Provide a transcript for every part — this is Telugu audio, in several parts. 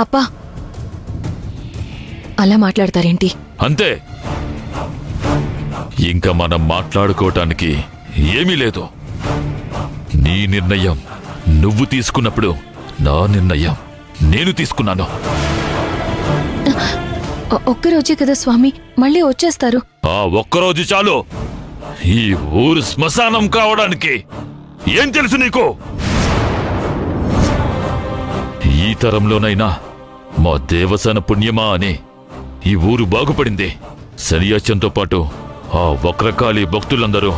అప్పా, అలా మాట్లాడతారేంటి? అంతే, ఇంకా మనం మాట్లాడుకోవటానికి ఏమీ లేదు. నీ నిర్ణయం నువ్వు తీసుకున్నప్పుడు నా నిర్ణయం నేను తీసుకున్నాను. ఒక్కరోజే కదా స్వామి, మళ్ళీ వచ్చేస్తారు. ఆ ఒక్కరోజు చాలు ఈ ఊరు శ్మశానం కావడానికి. ఏం తెలుసు నీకు? ఈ తరంలోనైనా మా దేవసేన పుణ్యమా అని ఈ ఊరు బాగుపడింది. శనియాచంతో పాటు ఆ వక్రకాళి భక్తులందరూ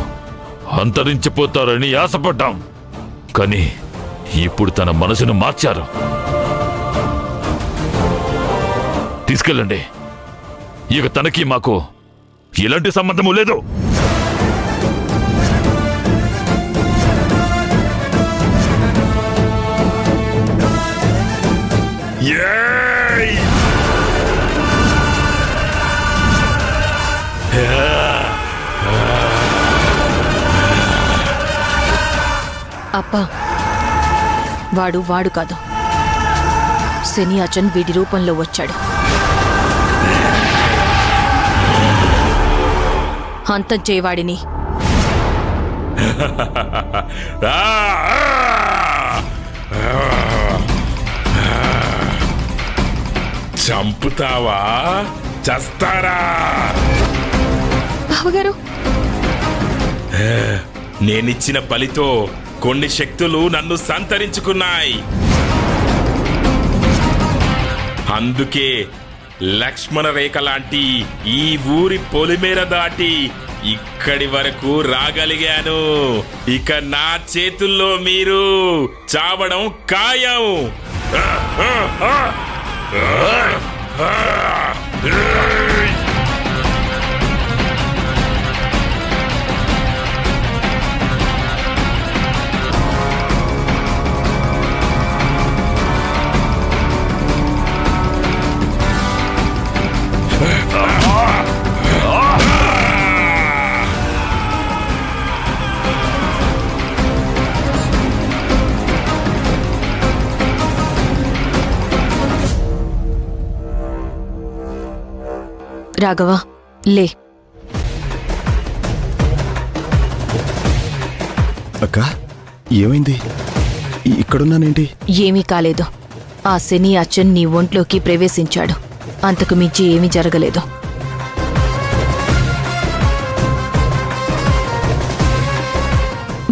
అంతరించిపోతారని ఆశపడ్డాం. కానీ ఇప్పుడు తన మనసును మార్చారు. తీసుకెళ్ళండి. ఇక తనకి మాకు ఎలాంటి సంబంధము లేదు. అప్పా, వాడు కాదు, శనియాచన్ వీడి రూపంలో వచ్చాడు. అంతం చేయవాడిని. చంపుతావా? చస్తారా? బావగారు, నేనిచ్చిన బలితో కొన్ని శక్తులు నన్ను సంతరించుకున్నాయి. అందుకే లక్ష్మణ రేఖ లాంటి ఈ ఊరి పొలిమేర దాటి ఇక్కడి వరకు రాగలిగాను. ఇక నా చేతుల్లో మీరు చావడం ఖాయం. రాఘవ, లే. అక్క, ఏమైంది? ఇక్కడున్నానేంటి? ఏమీ కాలేదు. ఆ శనియాచన్ నీ ఒంట్లోకి ప్రవేశించాడు. అంతకు మించి ఏమీ జరగలేదు.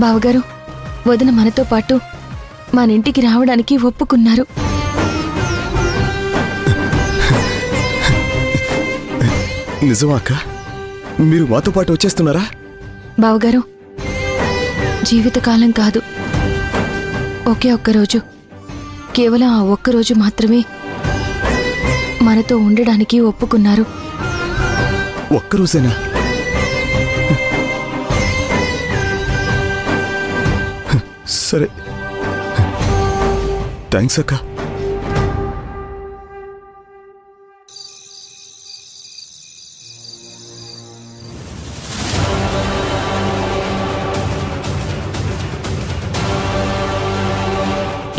బావగారు, వదిన మనతో పాటు మన ఇంటికి రావడానికి ఒప్పుకున్నారు. నిజమా అక్క? మీరు మాతో పాటు వచ్చేస్తున్నారా? బావగారు, జీవితకాలం కాదు, ఒకే ఒక్కరోజు, కేవలం ఆ ఒక్కరోజు మాత్రమే మనతో ఉండడానికి ఒప్పుకున్నారు. ఒక్కరోజేనా? సరే, థ్యాంక్స్ అక్క.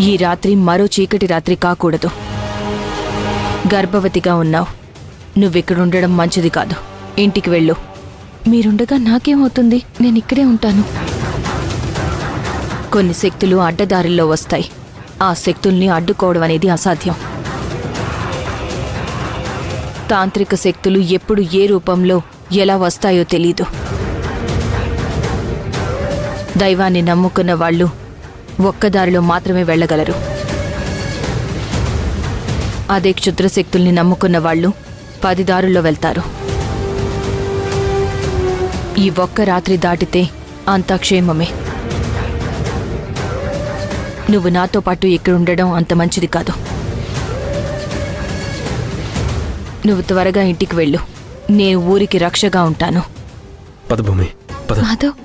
ఈ రాత్రి మరో చీకటి రాత్రి కాకూడదు. గర్భవతిగా ఉన్నావు. నువ్విక్కడుండడం మంచిది కాదు. ఇంటికి వెళ్ళు. మీరుండగా నాకేమవుతుంది? నేనిక్కడే ఉంటాను. కొన్ని శక్తులు అడ్డదారుల్లో వస్తాయి. ఆ శక్తుల్ని అడ్డుకోవడం అనేది అసాధ్యం. తాంత్రిక శక్తులు ఎప్పుడు ఏ రూపంలో ఎలా వస్తాయో తెలీదు. దైవాన్ని నమ్ముకున్న వాళ్ళు ఒక్కదారిలో మాత్రమే వెళ్ళగలరు. అదే క్షుద్రశక్తుల్ని నమ్ముకున్న వాళ్ళు 10 దారుల్లో వెళ్తారు. ఈ ఒక్క రాత్రి దాటితే అంతా క్షేమమే. నువ్వు నాతో పాటు ఇక్కడుండడం అంత మంచిది కాదు. నువ్వు త్వరగా ఇంటికి వెళ్ళు. నేను ఊరికి రక్షగా ఉంటాను. పద భూమి, పద. మాధవ్.